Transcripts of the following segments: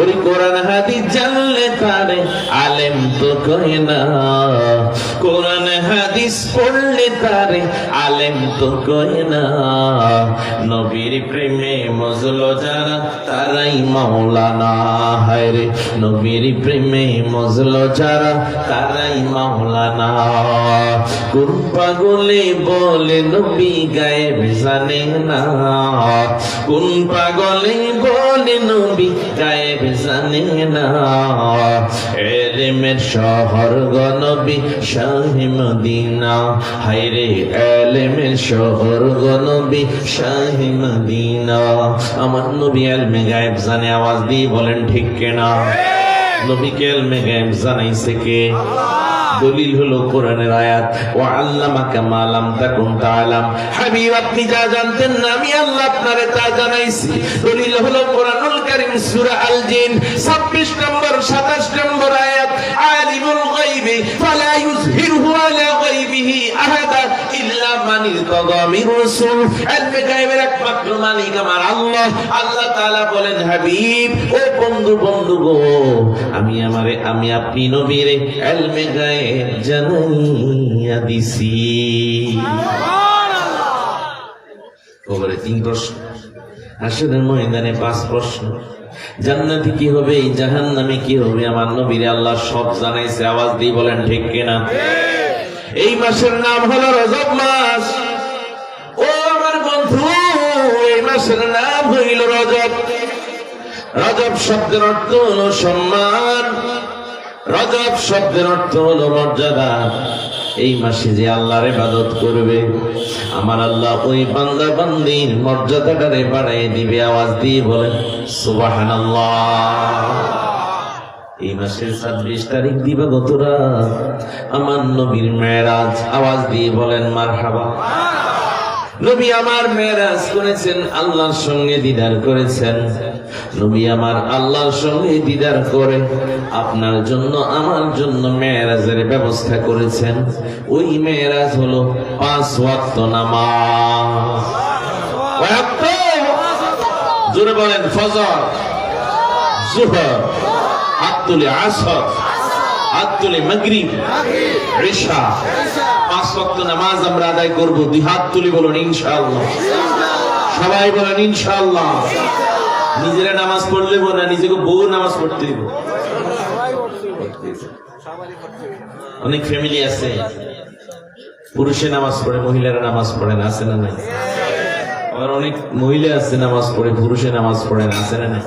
ওই কোরআন হাদিস জানলে তারে আলেম তো কয় না, কোরআন হাদিস পড়লে তারে আলেম তো কয় না। নবীর প্রেমে মজলো যারা তারাই মাওলানা, হায় রে নবীর প্রেমে মজলো যারা তারাই মাওলানা। কোন পাগলে বলে নবী গায়েব জানে না, কোন পাগলে বলে নবী গায়েব জানে না। এলেমের শহর গো নবী শাহে মদিনা, হায় রে এলেমের শহর গো নবী শাহে মদিনা। আমার নবী ইলমে গায়েব জানে, আওয়াজ দিয়ে বলেন ঠিক কিনা? নবীকে ইলমে গায়েব জানাইছে কে? দলিল হলো কোরআনের আয়াত, ওয়া আল্লামাকা মা লাম তাকুন তাআলাম। হাবিব আপনি যা জানতেন না আমি আল্লাহ আপনারে তা জানাইছি। দলিল হলো কোরআনুল কারীম সূরা আল জিন 26 নম্বর 27 নম্বর আয়াত, আলিমুল গায়বি ফালা ইউযহিরহু আলা গায়বিহি আহাদা ইল্লা মান ইরতাদা মির রাসূল। ইলমে গায়বের একমাত্র মালিক আমার আল্লাহ। আল্লাহ তাআলা বলেন, হাবিব ও বন্ধু গো, আমি আপনি নবীরে ইলমে গায়ব জানাইয়া দিছি। ওরে 3 প্রশ্ন, হাসরের ময়দানে 5 প্রশ্ন। জান্নাতি কি হবে, জাহান্নামে কি হবে, আমার নবীরে আল্লাহ সব জানাইছে। আওয়াজ দিয়ে বলেন ঠিক কিনা? এই মাসের নাম হলো রজব মাস। ও আমার বন্ধু, এই মাসের নাম হইল রজব। রজব শব্দের অর্থ হলো সম্মান, রজব শব্দের অর্থ হলো মর্যাদা। এই মাসে যে আল্লাহর ইবাদত করবে, আমার আল্লাহ ওই বান্দা বান্দির মর্যাদাটারে বাড়াই দিবে। আওয়াজ দিয়ে বলেন সুবহানাল্লাহ। এই মাসের 26 তারিখ দিবাগত রাত আমার নবীর মেরাজ। আওয়াজ দিয়ে বলেন মারহাবা। নবী আমার মেরাজ করেছেন, আল্লাহর সঙ্গে দিদার করেছেন। নবী আমার আল্লাহর সঙ্গে দিদার করে আপনার জন্য আমার জন্য মেরাজের ব্যবস্থা করেছেন। ওই মেরাজ হলো 5 ওয়াক্ত নামাজ। ওয়াক্ত জোরে বলেন, ফজর, যোহর, হাত তুলে আসর, হাত তুলে মাগরিব, ইশা। 5 ওয়াক্ত নামাজ আমরা আদায় করব। 2 হাত তুলে বলুন ইনশাআল্লাহ। সবাই বলেন ইনশাআল্লাহ। নিজেরা নামাজ পড়লে না, নিজেকে বউ নামাজ পড়তে দিব। অনেক ফ্যামিলি আছে পুরুষে নামাজ পড়ে, মহিলারা নামাজ পড়ে না, আছে না নাই? আবার অনেক মহিলা আছে নামাজ পড়ে, পুরুষে নামাজ পড়ে না, আছে না নাই?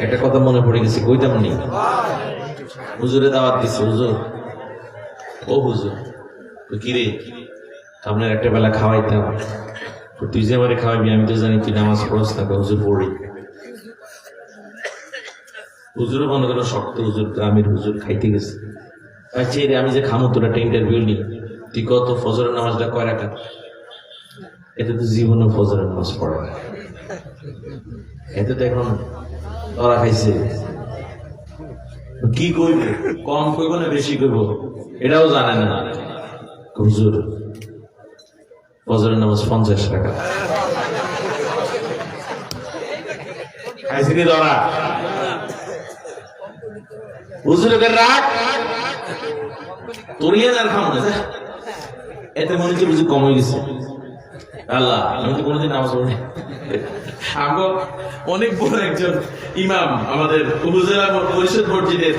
একটা কথা মনে পড়ে গেছে, কইতাম নি। হুজুরে দাওয়াত দিছে, হুজুর ও হুজুর কিরে আপনার একটা বেলা খাওয়াইতাম, তুই যে আমারে খাওয়াবি আমি তো জানি তুই নামাজ পড়স না। হুজুর পড়ি। হুজুরও মনে করো শক্ত, হুজুর গ্রামের হুজুর খাইতে গেছে। আচ্ছা রে আমি যে খামো তোর একটা ইন্টারভিউ নি, তুই কত ফজরের নামাজটা কয় রাকাত? এতে তো জীবনে ফজরের নামাজ পড়ে না। এতে তো এখন ওরা খাইছে। কি কইব, কম কইব না বেশি কইব এটাও জানে না। হুজুর ফজরের নামাজ 50 টাকা খাইছে কি ধরা? হুজুরকে রাখ তোরিয়ে যার খাম না, এতে মনে হচ্ছে বুঝি কমে গেছে। আল্লাহ আমি তো কোনোদিন নামাজ পড়ি। আমি অনেক বড় একজন ইমাম, আমাদের উপজেলা পরিষদ মসজিদের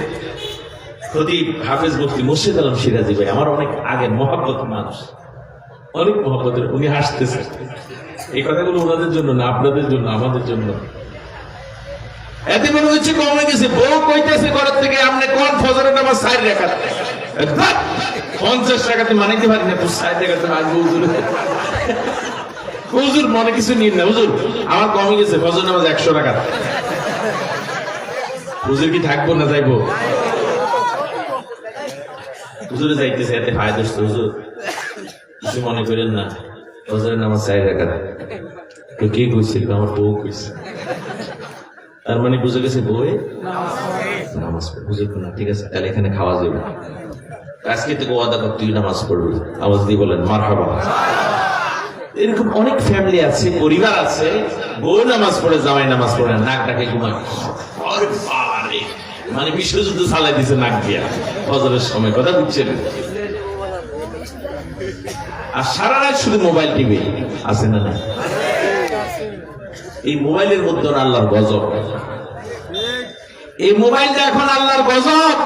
খতিব হাফেজ মুফতি মুর্শিদ আলম সিরাজি ভাই, আমার অনেক আগের মহব্বত মানুষ, অনেক মহব্বতের। উনি হাসতেছে। এই কথাগুলো ওনাদের জন্য না, আপনাদের জন্য, আমাদের জন্য। এতে মনে হচ্ছে কমে গেছে। বউ কইতেছে ঘরের থেকে, আপনি কোন ফজরের নামাজ 4 রাকাত, 50 টাকাতে মানিতে পারি না, 4 টাকাতে আসবো। হুজুর মনে কিছু নিন না, হুজুর আমার কমে গেছে ফজর নামাজ 100 টাকা। হুজুর কি থাকবো না যাইবো? হুজুরে যাইতেছে, এতে ফায়দা হচ্ছে। হুজুর কিছু মনে করেন না, ফজরের নামাজ 4 রাকাত। তো কে কইছিল? আমার বউ কইছে। তার মানে বুঝে গেছে বউয়ে নামাজ পড়ে। হুজুর না, ঠিক আছে তাহলে এখানে খাওয়া যাবে, আজকে থেকে ওয়াদা কর তুই নামাজ পড়বি। আওয়াজ দিয়ে বলেন মারহাবা। এরকম অনেক ফ্যামিলি আছে, পরিবার আছে, বউ নামাজ পড়ে জামাই নামাজ পড়ে, নাক ডাকে ঘুমায়। আরে বাবারে, মানে বিশ্বযুদ্ধ চালাই দিছে নাক দিয়া ফজরের সময়, কথা বুঝছেন? আর সারা রাত শুধু মোবাইল টিভি আছে না না? এই মোবাইলের মধ্যে আল্লাহর গজব, এই মোবাইলটা এখন আল্লাহর গজব।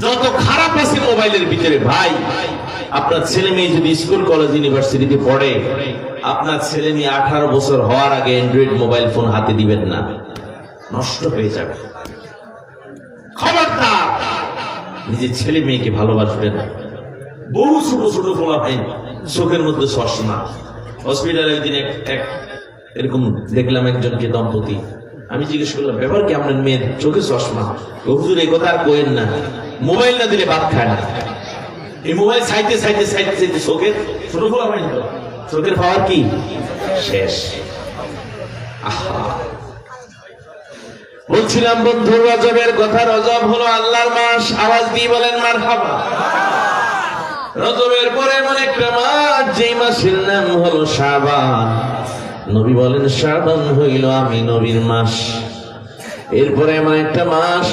যত খারাপ আছে মোবাইলের ভিতরে ভাই, আপনার ছেলে মেয়ে যদি স্কুল কলেজ ইউনিভার্সিটিতে পড়ে, আপনার ছেলে মেয়ে 18 বছর হওয়ার আগে অ্যান্ড্রয়েড মোবাইল ফোন হাতে দিবেন না, নষ্ট হয়ে যাবে। খবরদার, নিজের ছেলে মেয়েকে ভালোবাসবেন। বহু ছোট ছোট ফোলা ভাই, চোখের মধ্যে চশমা। হসপিটালে একদিন এক এরকম দেখলাম একজনকে, দম্পতি। আমি জিজ্ঞেস করলাম, ব্যাপার কি আপনার মেয়ের চোখে চশমা? হুজুর এই কথা আর কোয়েন না, মোবাইল না দিলে ভাত খায় না। এই মোবাইল চাইতে চাইতে চাইতে চাইতে চোখের ছোট ফোলা ভাই, চোখের পাওয়ার কি শেষ। আহা, বলছিলাম বন্ধু, রজবের কথা। রজব হলো আল্লাহর মাস। আওয়াজ দিয়ে বলেন মারহাবা। রজবের পরে এমন একটা মাস, যেই মাসের নাম হলো শাবান। নবী বলেন, শাবান হইল আমি নবীর মাস। এরপরে এমন একটা মাস,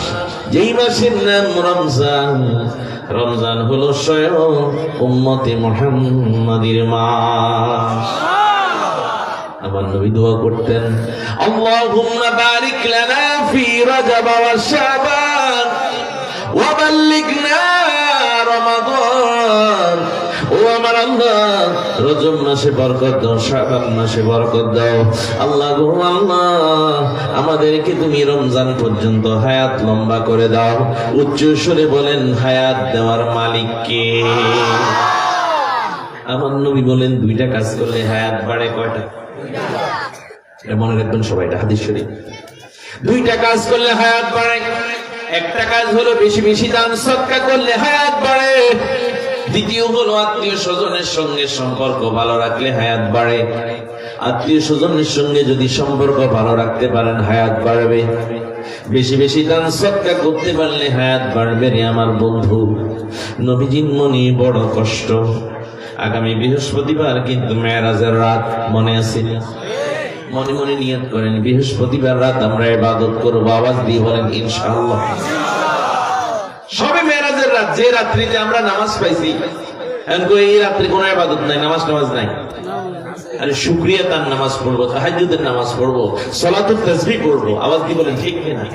যেই মাসের নাম রমজান। রমজান হলো স্বয়ং উম্মতে মুহাম্মাদির মাস। আমার নবী দোয়া করতেন, আল্লাহুম্মা বারিক লানা ফি রজব ওয়া শাবান ওয়া বাল্লিগনা রমাদান। ও আমার আল্লাহ, রজব মাসে বরকত দাও, শাবান মাসে বরকত দাও। আল্লাহ গো আল্লাহ, আমাদেরকে তুমি রমজান পর্যন্ত হায়াত লম্বা করে দাও। উচ্চ স্বরে বলেন, হায়াত দেওয়ার মালিক কে? আমার নবী বলেন, দুইটা কাজ করলে হায়াত বাড়ে। কয়টা? মনে রাখবেন সবাই, এটা হাদিস শরীফ। দুইটা কাজ করলে হায়াত বাড়ে। একটা কাজ হলো বেশি বেশি দান সদকা করলে হায়াত বাড়ে। দ্বিতীয় হলো আত্মীয় স্বজনের সঙ্গে সম্পর্ক ভালো রাখলে হায়াত বাড়ে। আত্মীয় স্বজনের সঙ্গে যদি সম্পর্ক ভালো রাখতে পারেন, হায়াত বাড়বে। বেশি বেশি দান সদকা করতে পারলে হায়াত বাড়বে রে আমার বন্ধু। নবীজির মনে বড় কষ্ট। আগামী বৃহস্পতিবার কিন্তু মেরাজের রাত, মনে আছে? মনে মনে নিয়ত করেন, বৃহস্পতিবার রাত আমরা ইবাদত করব। আওয়াজ দিয়ে বলেন ইনশাআল্লাহ। সবে মেরাজের রাত, যে রাত্রিতে আমরা নামাজ পাইছি, এই রাত্রে কোনো ইবাদত নাই, নামাজ নাই। আরে শুকরিয়া তার নামাজ পড়বো, তাহাজ্জুদের নামাজ পড়বো, সালাতুত তাসবিহ পড়বো। আওয়াজ দিয়ে বলেন ঠিক কিনা?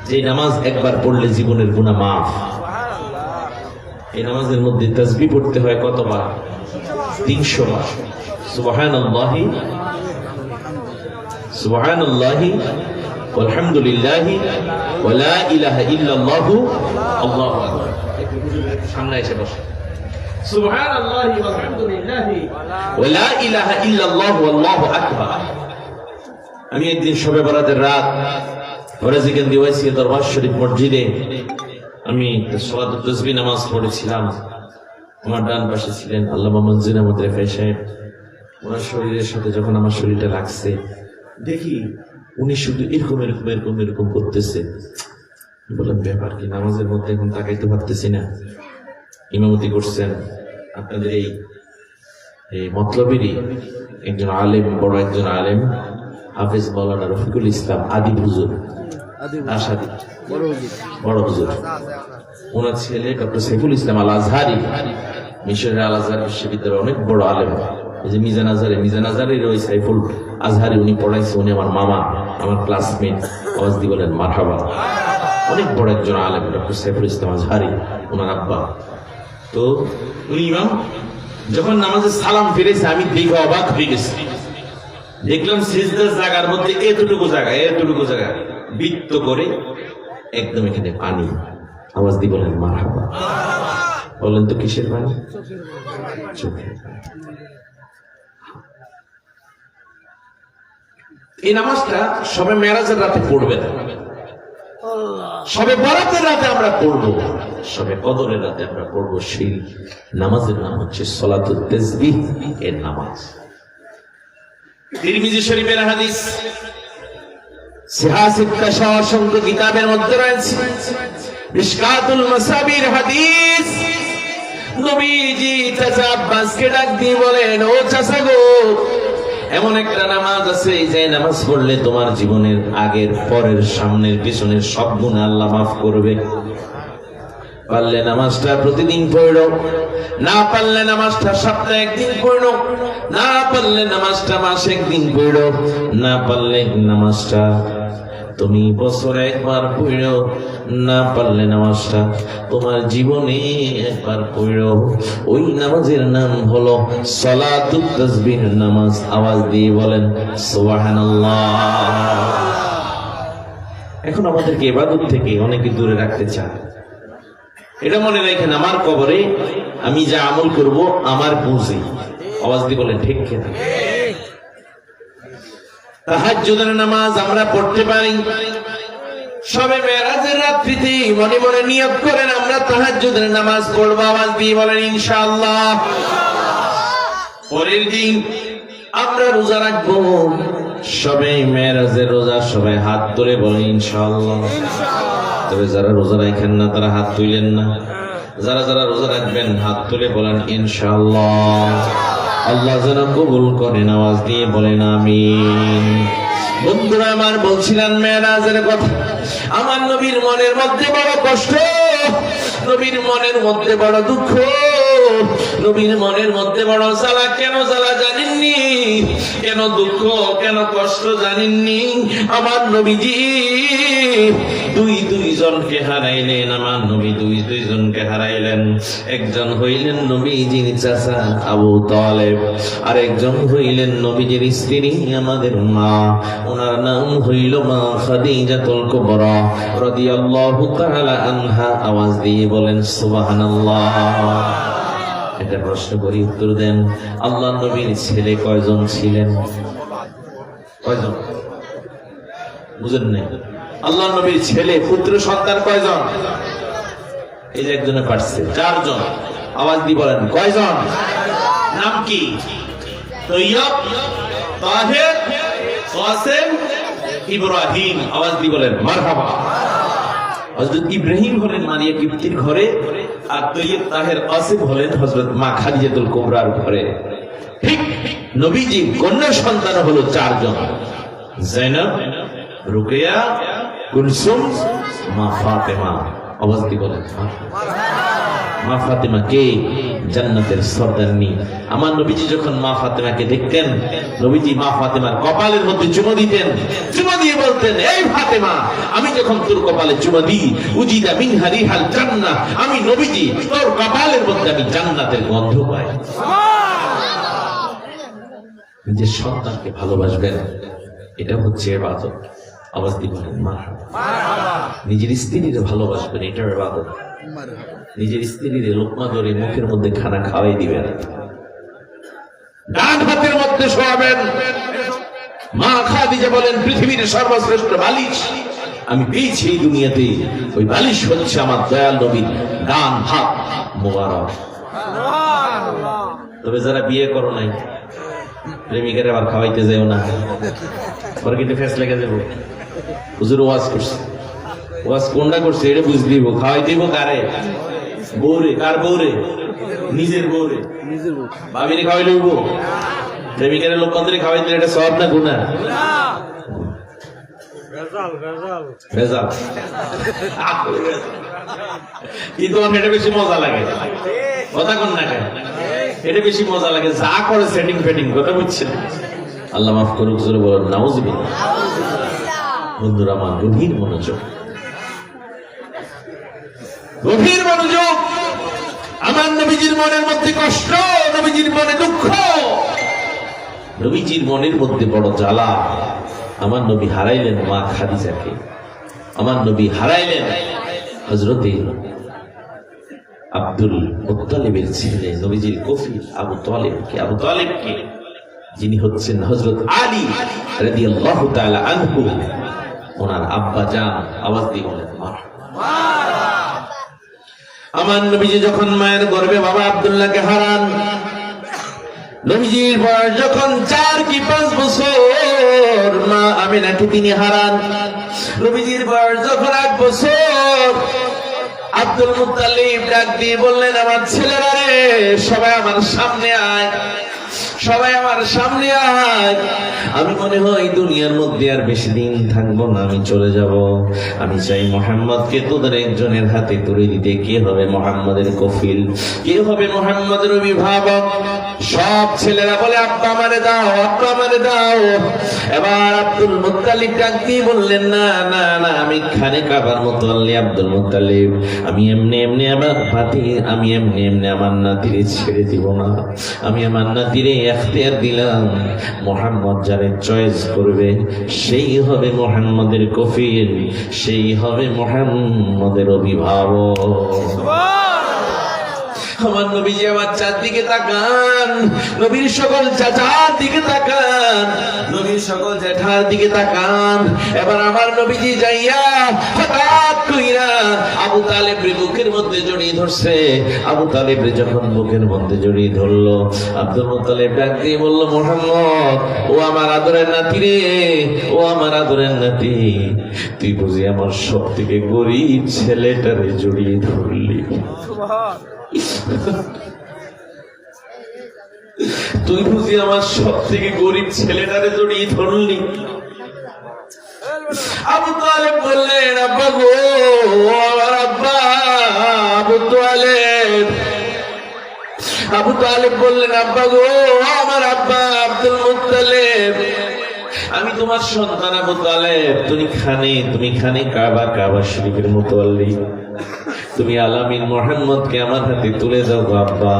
যে নামাজ একবার পড়লে জীবনের গুনাহ মাফ। এই নামাজের মধ্যে তাসবিহ পড়তে হয় কতবার? 300 বার। সুবহানাল্লাহি সুবহানাল্লাহি আলহামদুলিল্লাহি ওয়া লা ইলাহা ইল্লাল্লাহু আল্লাহু আকবার। সামনে এসে বসে। সুবহানাল্লাহি ওয়া আলহামদুলিল্লাহি ওয়া লা ইলাহা ইল্লাল্লাহু আল্লাহু আকবার। আমি একদিন শবে বরাতের রাত ফরাজিকান দিওয়াইসি দরবার শরীফ মসজিদে আমি সালাতুত তাসবিহ নামাজ পড়েছিলাম। আমার ডান পাশে ছিলেন আল্লামা মনজির আহমদ রেফাই সাহেব। ওনার শরীরের সাথে যখন আমার শরীরটা লাগছে, দেখি উনি শুধু এরকম এরকম এরকম এরকম করতেছে। বললাম, ব্যাপার কি? নামাজের মধ্যে এখন তাকাইতে পারতেছি না। ইমামতি করছেন আপনাদের এই মতলবেরই একজন আলেম, বড় একজন আলেম, হাফেজ মাওলানা রফিকুল ইসলাম আদি হুজুর, আশাদি বড় হুজুর। ওনার ছেলে ডক্টর সাইফুল ইসলাম আল আজহারি, মিশরের আল আজহার বিশ্ববিদ্যালয়ের অনেক বড় আলেম। এই যে মিজান আজহারের ওই সাইফুল আজহারি উনি পড়াইছে। উনি আমার মামা, আমার ক্লাসমেট। আওয়াজ দিয়ে বলেন মারহাবা। অনেক বড় একজন আলেম ডক্টর সাইফুল ইসলাম আজহারি, ওনার আব্বা। তো উনি ইমাম যখন নামাজে সালাম ফিরেছে, আমি দেখে অবাক হয়ে গেছি। দেখলাম সিজদার জায়গার মধ্যে এতটুকু জায়গা বৃত্ত করে একদম এখানে পানি। আওয়াজ দিয়ে বলেন মারহাবা। বলেন তো কিসের পানি? চোখের। এই নামাজটা সবে মেরাজের রাতে পড়বেন, সবে বরাতের রাতে আমরা পড়বো, সবে কদরের রাতে আমরা পড়বো। সেই নামাজের নাম হচ্ছে সালাতুত তাসবিহ এর নামাজ। তিরমিজি শরীফের হাদিস, সিহাসিত কাশা অসংখ্য কিতাবের মধ্যে রয়েছে। মিশকাতুল মাসাবির হাদিস। নবীজি চাচা আব্বাসকে ডাক দিয়ে বলেন, ও চাচা গো, এমন একটা নামাজ আছে যে নামাজ পড়লে তোমার জীবনের আগের পরের সামনের পিছনের সব গুনাহ আল্লাহ মাফ করবে। পারলে নামাজটা প্রতিদিন পড়ো, না পারলে নামাজটা সপ্তাহে একদিন পড়ো, না পারলে নামাজটা মাসে একদিন পড়ো, না পারলে নামাজটা তুমি বছরে একবার পড়ো, না পারলে নামাজটা তোমার জীবনে একবার পড়ো। ওই নামাজের নাম হলো সালাতুত তাসবিহ নামাজ। আওয়াজ দিয়ে বলেন সুবহানাল্লাহ। এখন আমাদেরকে ইবাদত থেকে অনেকে দূরে রাখতে চায়। এটা মনে রাখেন, আমার কবরে আমি যা আমল করব আমার বুঝি। আওয়াজ দিয়ে বলেন ঠিক কিনা? তাহাজ্জুদের নামাজ আমরা পড়তে পারি। সবে মেরাজের রাত্রিতে মনে মনে নিয়ত করেন আমরা তাহাজ্জুদের নামাজ পড়ব। আওয়াজ দিয়ে বলেন ইনশাআল্লাহ। পরের দিন আমরা রোজা রাখবো। সবে মেরাজের রোজা, সবাই হাত তুলে বলেন ইনশাআল্লাহ। তবে যারা রোজা রাখেন না তারা হাত তুলেন না। যারা যারা রোজা রাখবেন হাত তুলে বলেন ইনশাআল্লাহ। আল্লাহ যেন কবুল করেন। আওয়াজ দিয়ে বলেন আমিন। বন্ধুরা আমার, বলছিলেন মেরাজের কথা। আমার নবীর মনের মধ্যে বড় কষ্ট, নবীর মনের মধ্যে বড় দুঃখ, নবীর মনের মধ্যে বড় জ্বালা। কেন জ্বালা জানেননি? কেন দুঃখ, কেন কষ্ট জানেননি? আমার নবীজি দুইজনকে হারাইলেন। আমার নবী দুইজনকে হারাইলেন। একজন হইলেন নবীজির চাচা আবু তালেব, আর একজন হইলেন নবীজির স্ত্রী আমাদের মা। ওনার নাম হইল মা খাদিজাতুল কুবরা রাদিয়াল্লাহু তাআলা আনহা। আওয়াজ দিয়ে বলেন সুবহানাল্লাহ। এটা প্রশ্ন করি, উত্তর দেন। আল্লাহ নবীর ছেলে কয়জন ছিলেন? কয়জন? বুঝেন নাই? আল্লাহ নবীর ছেলে পুত্র সন্তান কয়জন? এই যে একজনে পারছে, 4 জন। আওয়াজ দিয়ে বলেন কয়জন? নাম কি? তৈয়ব, তাহের, কাসেম, ইব্রাহিম। আওয়াজ দিয়ে বলেন মারহাবা। হযরত ইব্রাহিম হলেন মারিয়া কিপ্তির ঘরে, আর তৈয়ব, তাহের, কাসেম হলেন হযরত মা খাদিজাতুল কুবরার ঘরে। ঠিক নবীজি কন্যা সন্তান হলো 4 জন, যায়েনব, রুকিয়া, কুলসুম, মা ফাতেমা। আওয়াজ দিয়ে বলেন মা ফাতেমা কে? জান্নাতের সর্দারনি। আমার নবীজি যখন মা ফাতেমাকে দেখতেন, নবীজি মা ফাতেমার কপালের মধ্যে চুমো দিতেন। চুমো দিয়ে বলতেন, এই ফাতেমা, আমি যখন তোর কপালে চুমো দিই, উজিদা মিন হারিহাল জান্নাহ, আমি নবীজি তোর কপালের মধ্যে আমি জান্নাতের গন্ধ পাই। নিজের সন্তানকে ভালোবাসবেন, এটা হচ্ছে ইবাদত। আওয়াজ দিয়ে বলেন মারহাবা। নিজের স্ত্রীকে ভালোবাসবেন, এটা ইবাদত। নিজের স্ত্রীর লোকমা ধরে মুখের মধ্যে খানা খাওয়াই দিবেন, ডান হাতের মধ্যে শোয়াবেন। মা খাদিজা বলেন, পৃথিবীর সর্বশ্রেষ্ঠ বালিশ আমি পেয়েছি এই দুনিয়াতে, ওই বালিশ হচ্ছে আমার দয়াল নবীর ডান হাত মোবারক। তবে যারা বিয়ে করো নাই, প্রেমিকের আবার খাওয়াইতে যাও না, পরে কিন্তু ফেস লেগে যাবো। হুজুর ওয়াজ করছে, ওয়াজ কোনটা করছে এটা বুঝ দিব। খাওয়াই দিব কারে? বউরে। কার বউরে? নিজের বউরে। ভাবিরে খাওয়াই লইব? প্রেমিকের লোকান্তরে খাওয়াই দিলে এটা সওয়াব না গুনাহ? ভেজাল। কিন্তু আমার এটা বেশি মজা লাগে, কথা কোন না কেন? এটা বেশি মজা লাগে, যা করে সেটিং ফেটিং, কথা বুঝছেন? আল্লাহ মাফ করুক, জোরে বলেন নাউজুবিল্লাহ। বন্ধুরা আমার, গভীর মনোযোগ, গভীর মনোযোগ। আমার নবীজির মনের মধ্যে কষ্ট, নবীজির মনে দুঃখ, নবীজির মনের মধ্যে বড় জ্বালা। আমার নবী হারাইলেন মা খাদিজাকে, আমার নবী হারাইলেন হযরতে আব্দুল মুত্তালিবের ছেলে নবীজির কফিল আবু তালেবকে। আবু তালেবকে যিনি হচ্ছেন হযরত আলী রাদিয়াল্লাহু তাআলা আনহু, ওনার আব্বা জান। আওয়াজ দিয়ে বলেন মারহাবা। আমার নবীজি যখন মায়ের গর্ভে বাবা আব্দুল্লাহকে হারান, নবীজির বয়স যখন 4 কি 5 বছর, মা আমিনাকে তিনি হারান। নবীজির বয়স যখন 8 বছর, আব্দুল মুত্তালিব ডাক দিয়ে বললেন, আমার ছেলেরা রে, সবাই আমার সামনে আয়, সবাই আমার সামনে আয়। আমি মনে হয় দুনিয়ার মধ্যে আর বেশি দিন থাকবো না, আমি চলে যাব। আমি চাই মুহাম্মদকে তোদের একজনের হাতে তুলে দিতে। কে হবে মুহাম্মদের কফিল? কে হবে মুহাম্মদের অভিভাবক? সব ছেলেরা বলে আব্বা আমারে দাও, আব্বা আমারে দাও। এবার আব্দুল মুত্তালিব ডাক দিয়ে বললেন, না না না, আমি খানে কাবার মুতাল্লি আব্দুল মুত্তালিব, আমি এমনি এমনি আমার নাতি, আমি এমনি এমনি আমার নাতিরে ছেড়ে দিব না। আমি আমার নাতিরে এখতিয়ার দিলাম, মুহাম্মদ যারে চয়েস করবে সেই হবে মুহাম্মদের কফিল, সেই হবে মুহাম্মদের অভিভাবক। আমার নবীজি আমার চারদিকে তাকান, নবীর সকল চাচার দিকে তাকান, নবীর সকল জ্যাঠার দিকে তাকান। এবার আমার নবীজি যাইয়া হঠাৎ কইরা আবু তালেবের বুকের মধ্যে জড়িয়ে ধরছে। আবু তালেবের যখন বুকের মধ্যে জড়িয়ে ধরলো, আব্দুল মুত্তালিব ডাক দিয়ে বলল, মুহাম্মদ, ও আমার আদরের নাতি রে, ও আমার আদরের নাতি, তুই বুঝি আমার সব থেকে গরিব ছেলেটারে জড়িয়ে ধরলি? তুই বুঝি আমার সব থেকে গরিব ছেলেটারে জড়িয়ে ধরলি? আবু তালেব বললেন, আব্বা গো, আমার আব্বা। আবু তালেব বললেন, আব্বা গো, আমার আব্বা আব্দুল মুত্তালিব, আমি তোমার সন্তান আবু তালেব। তুমি খানে কাবা শরীফের মুতাল্লি, তুমি আলামিন মুহাম্মদকে আমার হাতে তুলে দাও গো আব্বা।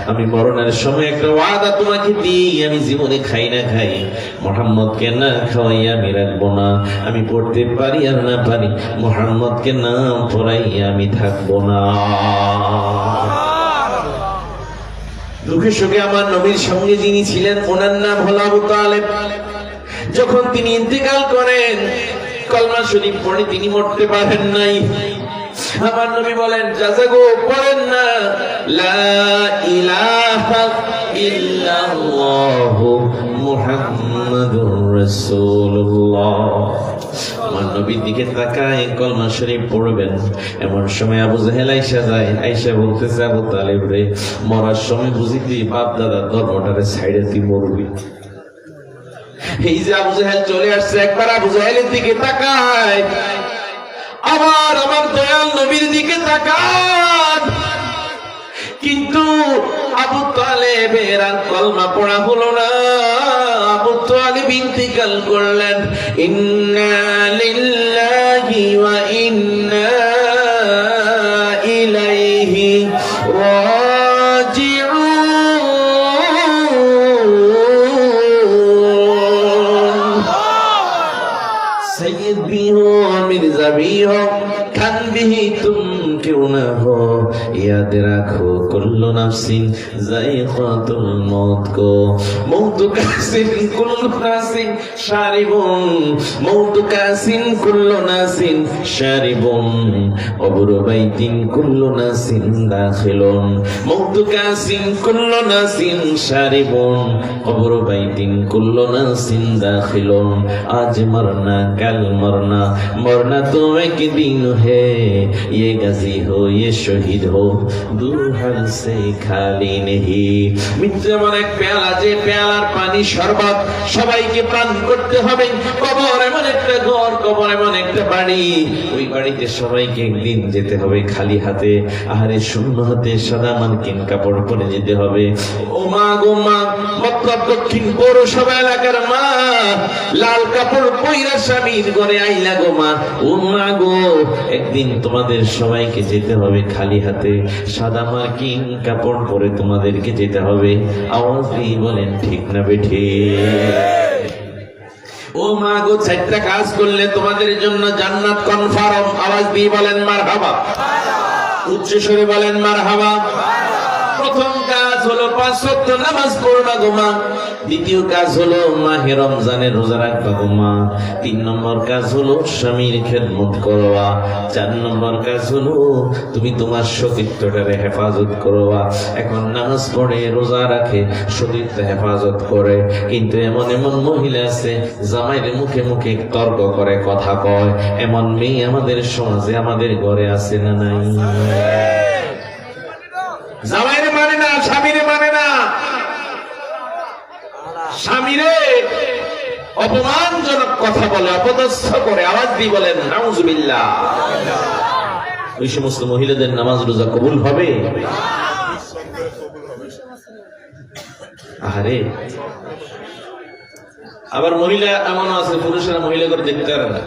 আমি মরণের সময় একটা ওয়াদা তোমাকে দিই, আমি জীবনে খাই না খাই, মুহাম্মদকে না খাওয়াই আমি রাখবো না। আমি পড়তে পারি আর না পারি, মুহাম্মদকে নাম পড়াইয়া আমি থাকবো না। দুঃখে সুখে আমার নবীর সঙ্গে যিনি ছিলেন, ওনার নাম হলো আবু তালেব। যখন তিনি ইন্তেকাল করেন, কলমা শরীফ পড়ে তিনি মরতে পারেন নাই। আমার নবী বলেন, জাযাগো পড়েন না, লা ইলাহা ইল্লাল্লাহু মুহাম্মাদুর রাসূলুল্লাহ। আমার নবীর দিকে তাকায় কলমা শরীফ পড়বেন, এমন সময় আবু জাহেল আইসা যায়। আইসা বলতেছে, আবু তালেব রে, মরার সময় বুঝি তুই বাপ দাদার ধর্মটারে ছাইড়ে তুই মরবি? এই যে আবু জাহেল চলে আসছে, একবার আবু জাহেলের দিকে তাকায়, আবার আমার দয়াল নবীর দিকে তাকান। কিন্তু আবু তালেবের আর কলমা পড়া হলো না। আবু তালেব ইন্তিকাল করলেন। ইন্না লিল্লাহি ওয়া ইন্না ইলাইহি রাজিউন। सैयद भी हो, मिर्जा भी हो, खान भी तुम क्यों न हो, याद रखो कुल्लु नफ्सिन जायक़ातुल मौत को, मौत कासिन कुल्लु नासिन शारिबुन, मौत कासिन कुल्लु नासिन शारिबुन, अब्र बैतिन कुल्लु नासिन दाखिलुन, मौत कासिन कुल्लु नासिन शारिबुन, अब्र बैतिन कुल्लु नासिन दाखिलुन। आज मरना कल मरना, मरना तो एक दिन है, ये गाजी हो ये शहीद हो, दो हाल से खाली नहीं। মৃত্যু এমন এক পেয়ালা, যে পেয়ালার পানি শরবত সবাইকে পান করতে হবে। কবর এমন একটা ঘর, কবর এমন একটা বাড়ি, ওই বাড়িতে সবাইকে একদিন যেতে হবে খালি হাতে। আহারে শূন্য হাতে সাদা মানকিন কাপড় পরে যেতে হবে। ও মা গো মা, মতলব দক্ষিণ পৌরসভা এলাকার মা, লাল কাপড় পইরা স্বামীর ঘরে আইলা গো মা। ও মা গো, একদিন তোমাদের সবাইকে যেতে হবে খালি হাতে, সাদা মার্কিন কাপড় পরে তোমাদেরকে যেতে হবে। আওয়াজ দিয়ে বলেন ঠিক না বেঠে? ও মা গো, চারটা কাজ করলে তোমাদের জন্য জান্নাত কনফার্ম। আওয়াজ দিয়ে বলেন মারহাবা, উচ্চ স্বরে বলেন মারহাবা। প্রথম কাজ হলো 5 ওয়াক্ত নামাজ পড়বা গো মা। দ্বিতীয় কাজ হলো মাহে রমজানের রোজা রাখবা গো মা। 3 নম্বর কাজ হলো স্বামীর খেদমত করবা। 4 নম্বর কাজ হলো তুমি তোমার সতীত্বটারে হেফাজত করবা। এখন নামাজ পড়ে রোজা রাখে, সতীত্ব হেফাজত করে, কিন্তু এমন এমন মহিলা আছে জামাইয়ের মুখে মুখে তর্ক করে, কথা কয়। এমন মেয়ে আমাদের সমাজে আমাদের ঘরে আছে না নাই? জামাইরে মানে না, স্বামীরে মানে না। স্বামীরে অপমানজনক কথা বলে, অপদস্থ করে, আওয়াজ দিয়ে বলেন নাউজুবিল্লাহ। ওই সমস্ত মহিলাদের নামাজ রোজা কবুল হবে? আরে আবার মহিলা এমন আছে, পুরুষেরা মহিলা করে দেখতে পারে না।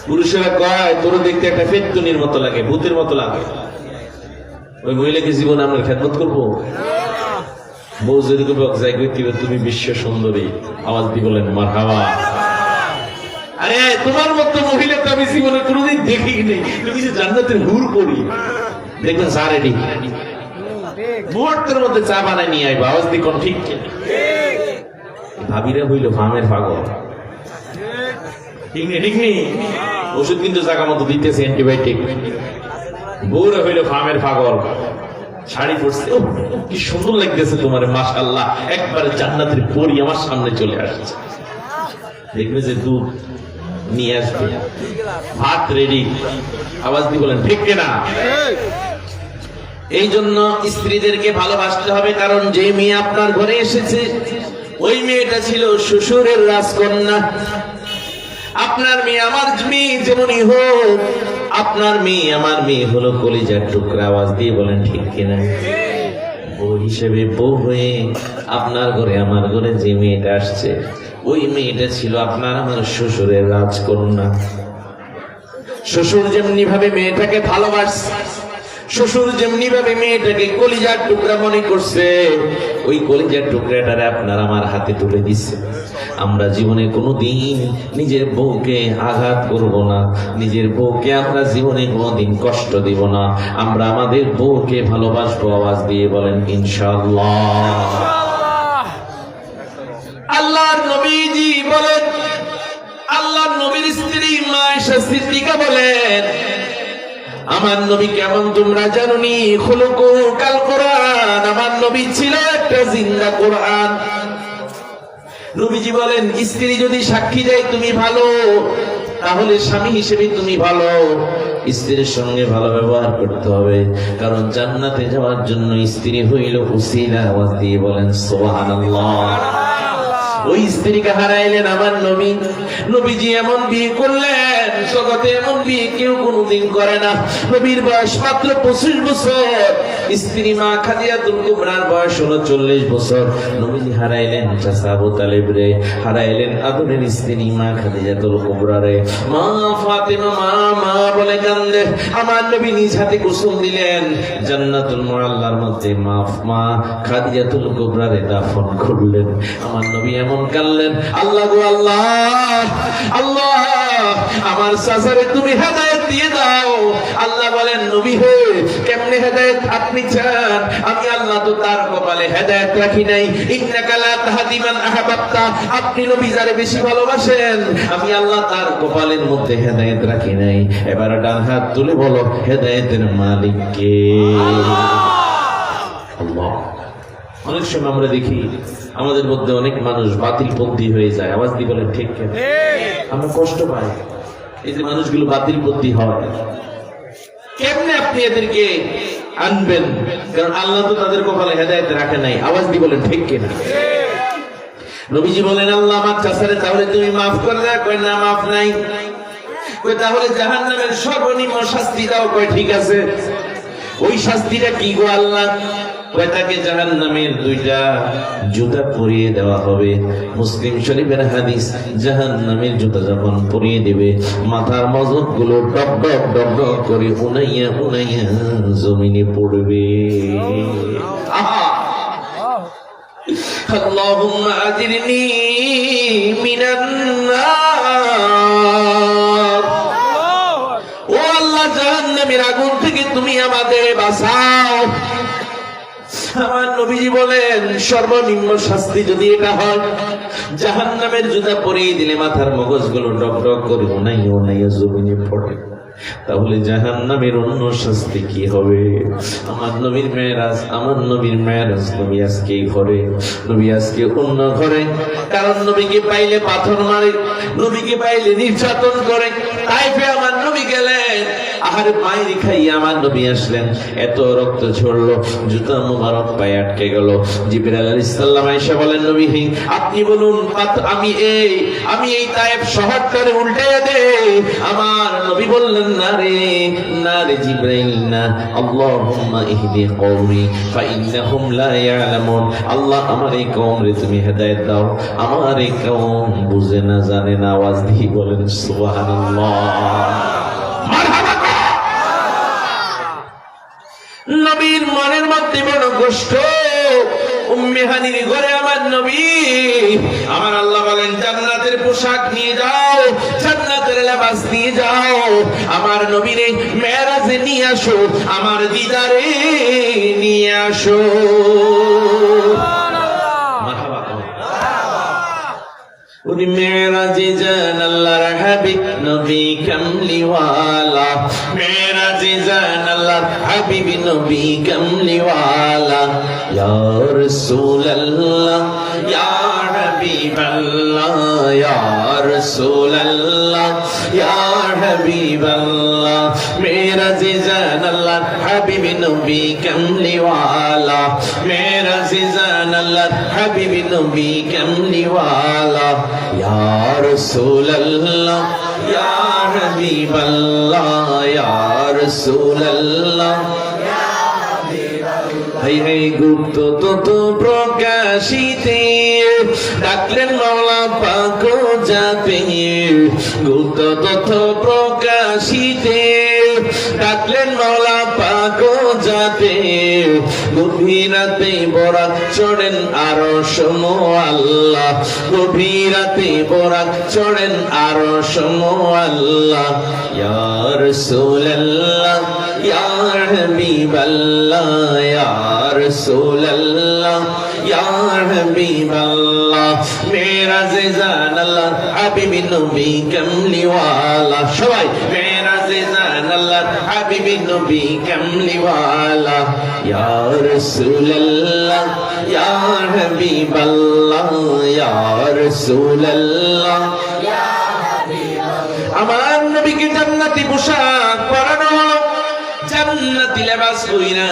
পুরুষেরা কয় তোর দেখতে একটা পেত্তুনির মতো লাগে, ভূতের মতো লাগে। ওই মহিলাকে জীবনে আমরা খেদমত করবো? বউ যদি তুমি বিশ্ব সুন্দরী, আওয়াজ দিয়ে বলেন মারহাবা। আরে তোমার মতো মহিলা তো আমি জীবনে কোনোদিন দেখি নেই। তুমি যে জান্নাতের হুর করি দেখবেন চা রেডি, মুহূর্তের মধ্যে চা বানায় নিয়ে আইবা। আওয়াজ দিয়ে কোন ঠিক ভাবিরা হইল ফার্মের পাগল, ঠিক নেই? ঠিক নেই? ওষুধ কিন্তু জায়গা মতো দিতেছে, অ্যান্টিবায়োটিক। বউরা হইল ফার্মের পাগল, শাড়ি পরছে, কি সুন্দর লাগতেছে তোমার, মাশাআল্লাহ, একবারে জান্নাতের পরী আমার সামনে চলে আসছে। দেখবে যে দুধ নিয়ে আসবে, ভাত রেডি। আওয়াজ দিয়ে বলেন ঠিক কিনা? এই জন্য স্ত্রীদেরকে ভালোবাসতে হবে, কারণ যে মেয়ে আপনার ঘরে এসেছে ওই মেয়েটা ছিল শ্বশুরের রাজকন্যা। আপনার মেয়ে আমার মেয়ে যেমনই হোক, আপনার মেয়ে আমার মেয়ে হলো কলিজার টুকরা। আওয়াজ দিয়ে বলেন ঠিক কিনা? বউ হিসেবে বউ হয়ে আপনার ঘরে আমার ঘরে যে মেয়েটা আসছে ওই মেয়েটা ছিল আপনার আমার শ্বশুরের রাজকন্যা। শ্বশুর যেমনি ভাবে মেয়েটাকে ভালোবাসছে, শ্বশুর যেমনি ভাবে মেয়েটাকে কলিজার টুকরা মনে করছে, ওই কলিজার টুকরাটারে আপনার আমার হাতে তুলে দিচ্ছে। আমরা জীবনে কোনোদিন নিজের বউকে আঘাত করব না, নিজের বউকে আমরা জীবনে কোনোদিন কষ্ট দিব না। আমরা আমাদের বউকে ভালোবাসবো। আওয়াজ দিয়ে বলেন ইনশাআল্লাহ। আল্লাহর নবীজি বলেন, আল্লাহর নবীর স্ত্রী মা আয়েশা সিদ্দিকা বলেন, আমার নবী কেমন তোমরা জানোনি? খুলুকু কাল কোরআন। আমার নবী ছিল একটা জিন্দা কোরআন। নবীজি বলেন, স্ত্রী যদি সাক্ষী দেয় তুমি ভালো, তাহলে স্বামী হিসেবে তুমি ভালো। স্ত্রীর সঙ্গে ভালো ব্যবহার করতে হবে, কারণ জান্নাতে যাওয়ার জন্য স্ত্রী হইল উসিলা। আওয়াজ দিয়ে বলেন সুবহানাল্লাহ। ওই স্ত্রীকে হারাইলেন আমার নবী। নবীজি এমন বিয়ে করলেন, জগতে এমন বিয়ে কেউ কোনোদিন করে না। নবীর বয়স মাত্র 25 বছর, স্ত্রী মা খাদিজাতুল কুবরার বয়স হলো 40 বছর। নবীজি হারাইলেন চাচা আবু তালেব রে, হারাইলেন আদরের স্ত্রী মা খাদিজাতুল কুবরা রে। মা ফাতেমা মা মা বলে কান্দে। আমার নবী নিজ হাতে গোসল দিলেন, জান্নাতুল মুআল্লার মধ্যে মা খাদিজাতুল কুবরা রে দাফন করলেন। আমার নবী এমন কাঁদলেন, আল্লাহ গো আল্লাহ, আল্লাহ আমার চাচারে তুমি হেদায়েত দিয়ে দাও। আল্লাহ বলেন, নবী হে কেমনে হেদায়েত আপনি চান? আমি আল্লাহ তো তার কপালে হেদায়েত রাখি নাই। ইন্নাকা লা তাহদি মান আহবাবতা। আপনি নবী যারে বেশি ভালোবাসেন, আমি আল্লাহ তার কপালের মধ্যে হেদায়েত রাখি নাই। এবার ডান হাত তুলে বলো, হেদায়েতের মালিক কে? আল্লাহ। অনেক সময় আমরা দেখি আমাদের মধ্যে অনেক মানুষ বাতিলপন্থী হয়ে যায়। আওয়াজ দিয়ে বলেন ঠিক কেন? আমরা কষ্ট পাই এই যে মানুষগুলো বাতিলপন্থী হয়। কেমনে আপনি এদেরকে আনবেন? কারণ আল্লাহ তো তাদের কপালে হেদায়েত রাখে নাই। আওয়াজ দিয়ে বলেন ঠিক কিনা? নবীজি বলেন, আল্লাহ আমার চাচারে তাহলে তুমি মাফ করে দাও। কয় না, মাফ নাই। কয় তাহলে জাহান্নামের সর্বনিম্ন শাস্তি দাও। কয় ঠিক আছে। ওই শাস্তিটা কি গো আল্লাহ? তাকে জাহান্নামের 2টা জুতা পরিয়ে দেওয়া হবে। মুসলিম শরীফের হাদিস, জাহান্নামের জুতা যখন পরিয়ে দিবে, মাথার মজক গুলো ডক ডক ডক ডক করে উনাইয়া উনাইয়া জমিনে পড়বে। আল্লাহুম্মা আজিরনি মিনান নার। ও আল্লাহ, জাহান্নামের আগুন থেকে তুমি আমাদের বাঁচাও। আমার নবীজি বলেন, সর্বনিম্ন শাস্তি যদি এটা হয়, জাহান্নামের জুতা পরিয়ে দিলে মাথার মগজগুলো ডক ডক করে উনাইয়া উনাইয়া জমিনে পড়ে, তাহলে জাহান্নামের অন্য শাস্তি কি হবে? আমার নবীর মেরাজ, আমার নবীর মেরাজ নবী আজকে ঘরে, নবী আজকে অন্য ঘরে। কারণ নবীকে পাইলে পাথর মারে, নবীকে পাইলে নির্যাতন করে। তাইফে আমার নবী গেলেন, আর মায়ের খাইয়ে আমার নবী আসলেন, এত রক্ত ঝরলো, জুতা মুবারক পায়ে আটকে গেল। জিবরাইল আলাইহিস সালাম আয়েশা বলেন, নবী আপনি বলুন আমি এই তায়েফ শহরটারে উল্টাইয়া দে। আমার নবী বললেন, না রে জিবরাইল না, আল্লাহুম্মা ইহদি কওমি ফাইন্নাহুম লা ইয়ালামুন। আল্লাহ আমার এই কওমরে তুমি হেদায়েত দাও, আমার এই কওম বুঝে না জানে না। আওয়াজ দিয়ে বলেন সুবহানাল্লাহ। মারহাবা। নবীর মনের মধ্যে বড় কষ্ট। উম্মে হানির ঘরে আমার নবী, আমার আল্লাহ বলেন জান্নাতের পোশাক নিয়ে যাও, জান্নাতের লেবাস নিয়ে যাও, আমার নবীরে মেরাজে নিয়ে আসো, আমার দিদারে নিয়ে আসো। উনি মেরাজে যান আল্লাহর হাবিব নবী কামলিওয়ালা, মেরাজে যান আল্লাহর হাবিব নবী কামলিওয়ালা। ইয়া রাসূলুল্লাহ ইয়া হাবিবাল্লাহ, ইয়া রাসূলুল্লাহ ইয়া হাবিবাল্লাহ। মেরাজে যান আল্লাহর হাবিব নবী কামলিওয়ালা, মেরাজে যান আল্লাহর হাবিব নবী কামলিওয়ালা। ইয়া রাসূলুল্লাহ ইয়া হাবিবাল্লাহ, ইয়া রাসূলুল্লাহ। হাই হাই গুপ্ত তত প্রকাশিতে ডাকলেন মাওলা পাক যাতে, গুপ্ত তথ্য প্রকাশিতে ডাকলেন মাওলা পাক যাতে। গভীরাতে বরাক চড়েন আরশ আল্লাহ, গভীরাতে বরাক চড়েন আরশ আল্লাহ। ইয়া রাসূলুল্লাহ ইয়া হাবিবাল্লাহ, ইয়া রাসূলুল্লাহ ইয়া হাবিবাল্লাহ। মেরাজে যান আল্লাহর হাবিব নবী কামলিওয়ালা, সবাই মেরাজে যান আল্লাহর হাবিব নবী কামলিওয়ালা। ইয়া রাসূলুল্লাহ ইয়া হাবিবাল্লাহ, ইয়া রাসূলুল্লাহ। আমার নবীকে জান্নাতি পোশাক পরানো হলো, জান্নাতি লেবাস কইরা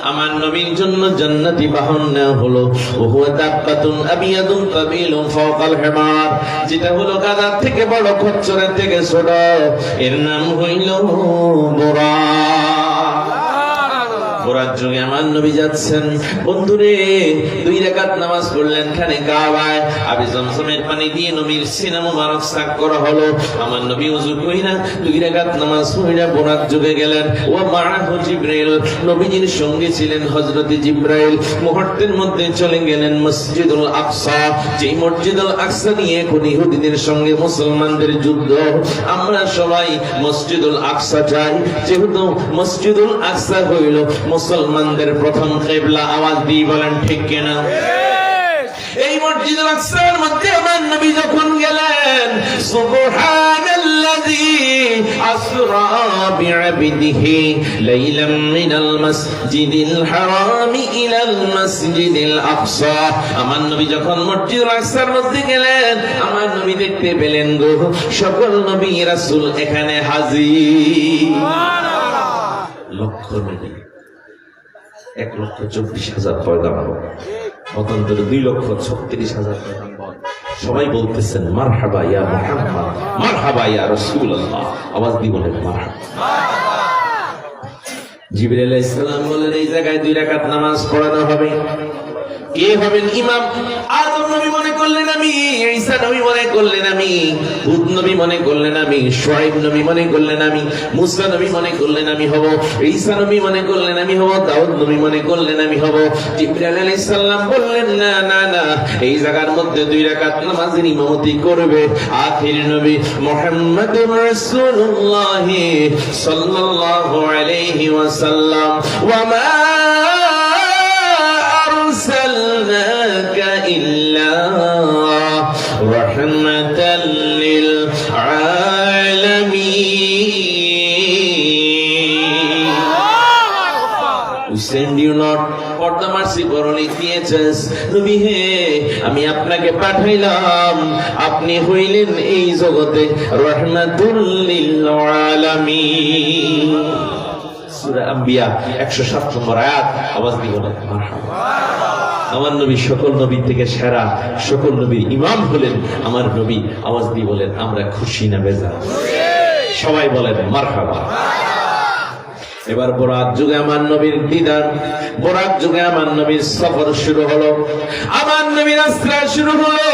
আমার নবীর জন্য জান্নাতি বাহন নেওয়া হলো। ওহুয়া দাব্বাতুন আবিয়াদুন তাবিলুন ফাওকাল হিমার, যেটা হলো গাধার থেকে বড়, খচ্চরের থেকে ছোট, এর নাম হইল বুরাক। বুরাক যুগে আমার নবী যাচ্ছেন। বন্ধুরে 2 রাকাত নামাজ পড়লেন খানে কাবায়, আবি জমজমের পানি দিয়ে নবীর সিনা মুবারক সাক করা হলো। আমার নবী ওযু কইরা 2 রাকাত নামাজ পড়া বুরাক যুগে গেলেন। ওয়া মাআহু জিবরাইল, নবীজির সঙ্গে ছিলেন হযরত জিবরাইল। মুহূর্তের মধ্যে চলে গেলেন মসজিদুল আকসা, যেই মসজিদুল আকসা নিয়ে এখন ইহুদিদের সঙ্গে মুসলমানদের যুদ্ধ। আমরা সবাই মসজিদুল আকসা যাই, যেহেতু মসজিদুল আকসা হইল মুসলমানদের প্রথম কিবলা। আওয়াজ দিয়ে বলেন ঠিক কিনা? এই মসজিদুল আকসার মধ্যে আমার নবী যখন গেলেন, সুবহানাল্লাযী আসরা বিআবদিহি লাইলাম মিনাল মাসজিদিল হারাম ইলাল মাসজিদিল আকসা। আমার নবী যখন মসজিদুল আকসার মধ্যে গেলেন, আমার নবী দেখতে পেলেন গো সকল নবী রাসূল এখানে হাজির। লক্ষ নবী, 1,24,000 পয়গাম্বর, মতান্তরে 2,36,000 পয়গাম্বর। সবাই বলতেছেন মারহাবা ইয়া মুহাম্মদ, মারহাবা ইয়া রাসূলুল্লাহ। আওয়াজ দিয়ে বলেন মারহাবা। জিবরাইল আলাইহিস সালাম বলেন এই জায়গায় 2 রাকাত নামাজ পড়ানো হবে। কে হবেন ইমাম? আদম নবী মনে করলেন আমি, ঈসা নবী মনে করলেন আমি, হুদ নবী মনে করলেন আমি, শুআয়ব নবী মনে করলেন আমি, মুসা নবী মনে করলেন আমি হব, ঈসা নবী মনে করলেন আমি হব, দাউদ নবী মনে করলেন আমি হব। জিবরাইল আলাইহিস সালাম বললেন না না না, এই জায়গার মধ্যে 2 রাকাত নামাজের ইমামতি করবে আখির নবী মুহাম্মদুর রাসূলুল্লাহ সাল্লাল্লাহু আলাইহি ওয়াসাল্লাম। ওয়া মা أرسلناك إلا رحمة للعالمين. We send you not for পর্দা মার্সি বরলিক দিয়েছেন। নবী হে, আমি আপনাকে পাঠাইলাম, আপনি হইলেন এই জগতে রাহমাতুল লিল আলামিন। সূরা আম্বিয়া 107 নম্বর আয়াত। আওয়াজ দিয়ে বলেন মারহাবা। আমার নবী সকল নবী থেকে সেরা, সকল নবীর ইমাম হলেন আমার নবী। আওয়াজ দিয়ে বলেন আমরা খুশি না বেজার? সবাই বলেন মারহাবা। এবার বরাত যুগে আমার নবীর দিদার, বরাত যুগে আমার নবীর সফর শুরু হলো, আমার নবীর আশ্রা শুরু হলো।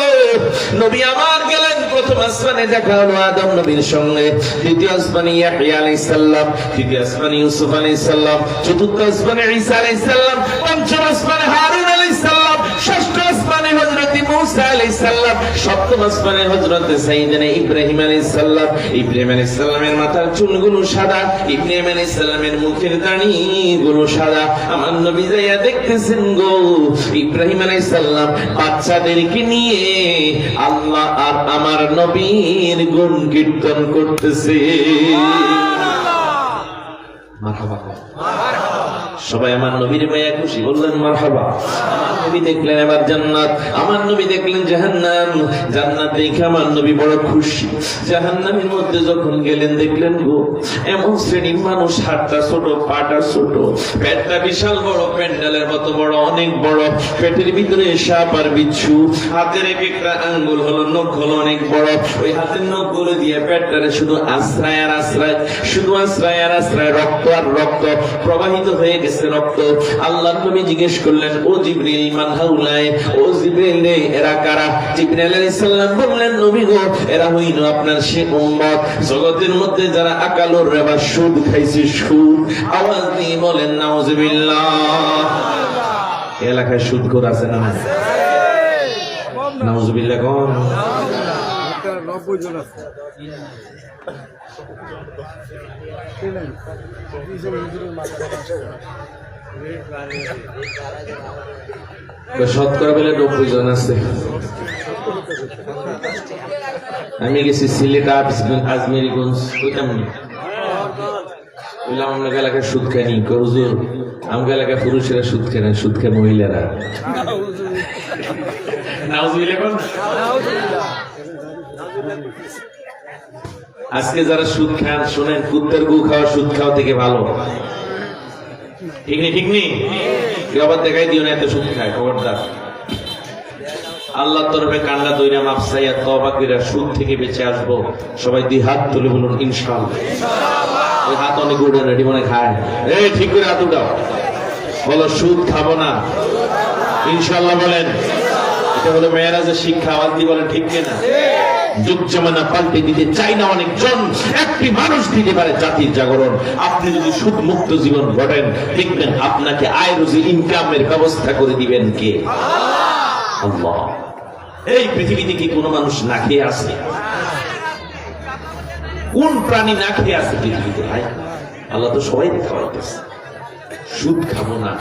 নবী আমার গেলেন, প্রথম আসমানে দেখা হলো আদম নবীর সঙ্গে, দ্বিতীয় আসমানে ইয়াহইয়া আলাইহিস সালাম, তৃতীয় আসমানে ইউসুফ আলাইহিস সালাম, চতুর্থ আসমানে ঈসা আলাইহিস সালাম, পঞ্চম আসমানে হারুন আলাইহিস সালাম, ষষ্ঠ আসমানে হযরত মূসা আলাইহিস সালাম, সপ্তম আসমানে হযরত সাইয়েদনা ইব্রাহিম আলাইহিস সালাম। ইব্রাহিম আলাইহিস সালামের মাথার চুলগুলো সাদা, ইব্রাহিম আলাইহিস সালামের মুখের দাড়িগুলো সাদা। আমার নবী যাইয়া দেখতেছেন গো, ইব্রাহিম আলাইহিস সালাম বাচ্চাদেরকে নিয়ে আল্লাহ আর আমার নবীর গুণ কীর্তন করতেছে। মারহাবা। সবাই আমার নবীর মায়া খুশি বললেন মারহাবা। আমার নবী দেখলেন এবার জান্নাত, আমার নবী দেখলেন জাহান্নাম। জান্নাত দেখে আমার নবী বড় খুশি। জাহান্নামের মধ্যে যখন গেলেন দেখলেন গো, এমন শ্রেণীর মানুষ, হাতটা ছোট, পাটা ছোট, পেটটা বিশাল বড়, প্যান্ডেলের মতো বড়, অনেক বড়, পেটের ভিতরে সাপ আর বিচ্ছু, হাতের এক একটা আঙ্গুল হলো, নখ হলো অনেক বড়। ওই হাতের নখগুলো দিয়ে পেটটারে শুধু আশ্রয় আর আশ্রয়, শুধু আশ্রয় আর আশ্রয়, রক্ত আর রক্ত প্রবাহিত হয়ে গেছে রক্ত। আল্লাহর নবী জিজ্ঞেস করলেন, ও জিবরিল মান হাউলাই, ও জিবরিল রে এরা কারা? জিবরিল আলাইহিস সালাম বললেন, নবী গো এরা হইল আপনার সে উম্মত জগতের মধ্যে যারা আকালোর রেবা সুদ খাইছে, সুদ। আওয়াজ দিয়ে বলেন নাউজুবিল্লাহ। এলাকায় সুদখোর আছে না? নাউজুবিল্লাহ কোন 90 জন আছে। শতকরা বলে 90 জন আছে। আমি গেছি সিলেট, আজমেরিগঞ্জ, ওইটাম আমাদের এলাকায় সুদ খায়নি। হুজুর আমাদের এলাকায় পুরুষেরা সুদ খায় না, সুদ খায় মহিলারা। আজকে যারা সুদ খান শোনেন, কুত্তার গু খাওয়া সুদ খাওয়া থেকে ভালো। ঠিক নেই? ঠিক নেই? আবার দেখাই দিও না এত সুদ খায়, খবরদার। আল্লাহর তরফে কান্না দইরা মাফসাইয়া তওবা কইরা সুদ থেকে বেঁচে আসবো। সবাই দুই হাত তুলে বলুন ইনশাআল্লাহ। ওই হাত অনেক উঠে রেডি মনে খায়, এই ঠিক করে হাত উঠাও, বলো সুদ খাবো না ইনশাআল্লাহ বলেন। এটা হলো মেয়েরাজের শিক্ষা। আওয়াজ দিয়ে বলেন ঠিক কিনা? যুগ জামানা পাল্টে দিতে চাই না অনেকজন, একটি মানুষ দিতে পারে জাতির জাগরণ। আপনি যদি সুদ মুক্ত জীবন গড়েন, দেখবেন আপনাকে আয় রুজি ইনকামের ব্যবস্থা করে দিবেন কে? আল্লাহ। এই পৃথিবীতে কি কোনো মানুষ না খেয়ে আছে? কোন প্রাণী না খেয়ে আছে পৃথিবীতে? ভাই আল্লাহ তো সবাই খাওয়াইতেছে। সুদ খাবো না,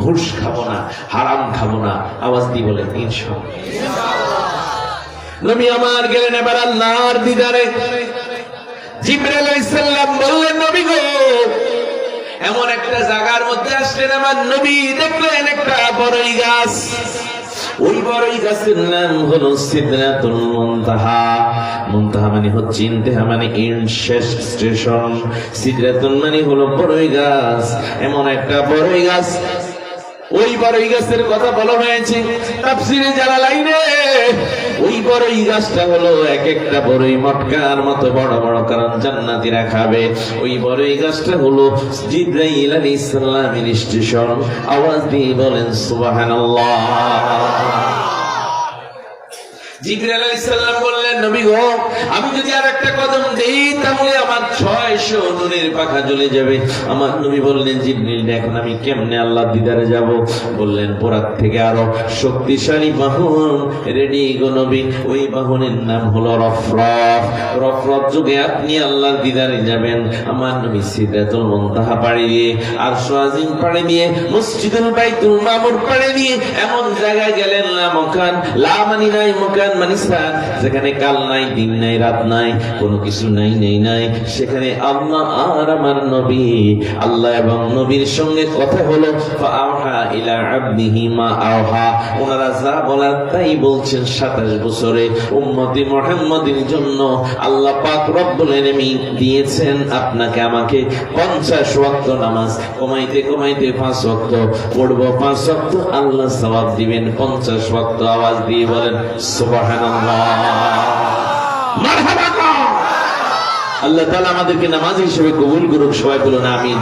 ঘুষ খাবো না, হারাম খাবো না। আওয়াজ দিয়ে বলেন ইনশাআল্লাহ। নবী আমার গেলেন এবার আল্লাহর দিদারে। জিবরাইল আলাইহিস সালাম বললেন, নবী গো এমন একটা জায়গার মধ্যে আসলেন, আমার নবী দেখলেন একটা বড়ই গাছ। ওই বড়ই গাছের নাম হলো সিদরাতুল মুনতাহা। মুনতাহা মানে হচ্ছে ইন্তেহা, মানে এন্ড, শেষ, স্টেশন। সিদরাতুল মানে হলো বড়ই গাছ। এমন একটা বড়ই গাছ, ওই বড়ই গাছের কথা বলা হয়েছে তাফসীরে জালালাইনে। ওই বড়ই গাছটা হলো এক একটা বড়ই মটকার মতো বড় বড়, কারণ জান্নাতীরা খাবে। ওই বড়ই গাছটা হলো জিবরাইল আলাইহিস সালামের স্টেশন। আওয়াজ দিয়ে বলেন সুবহানাল্লাহ। জিবরাইল আলাইহিস সালাম বললেন, নবী গো আমি যদি আর একটা কদম দেই তাহলে আমার 600 নূরের পাখা জ্বলে যাবে। আমার নবী বললেন, জিবরাইল এখন আমি কেমনে আল্লাহর দিদারে যাব? বললেন, পোরাত থেকে আরো শক্তিশালী বাহন রেডি গো নবী। ওই বাহনের নাম হলো রফরফ। রফরফ যুগে আপনি আল্লাহর দিদারে যাবেন। আমার নবী সিদরাতুল মুনতাহা পাড়ি দিয়ে, আরশ আজিম পাড়ি দিয়ে, মসজিদুল বাইতুল মামুর পাড়ি দিয়ে এমন জায়গায় গেলেন, লা মকান, লা মানি নাই মকান ময়দান মানিসান, যেখানে কাল নাই, দিন নাই, রাত নাই, কোনো কিছু নাই, সেখানে আল্লাহ আর আমার নবী, আল্লাহ এবং নবীর সঙ্গে কথা হলো। ফাআওহা ইলা আবদিহি মা আওহা, ওনারা যা বলার তাই বলছেন। 27 বছরে উম্মতি মুহাম্মাদের জন্য আল্লাহ পাক রব্বুল আলামিন দিয়েছেন আপনাকে আমাকে 50 ওয়াক্ত নামাজ, কমাইতে 5 ওয়াক্ত পড়ব, 5 ওয়াক্ত আল্লাহ সওয়াব দিবেন 50 ওয়াক্ত। আওয়াজ দিয়ে বলেন সুবহানাল্লাহ, মারহাবা। আল্লাহ তাআলা আমাদেরকে নামাজি হিসেবে কবুল করুক, সবাই বলুন আমিন।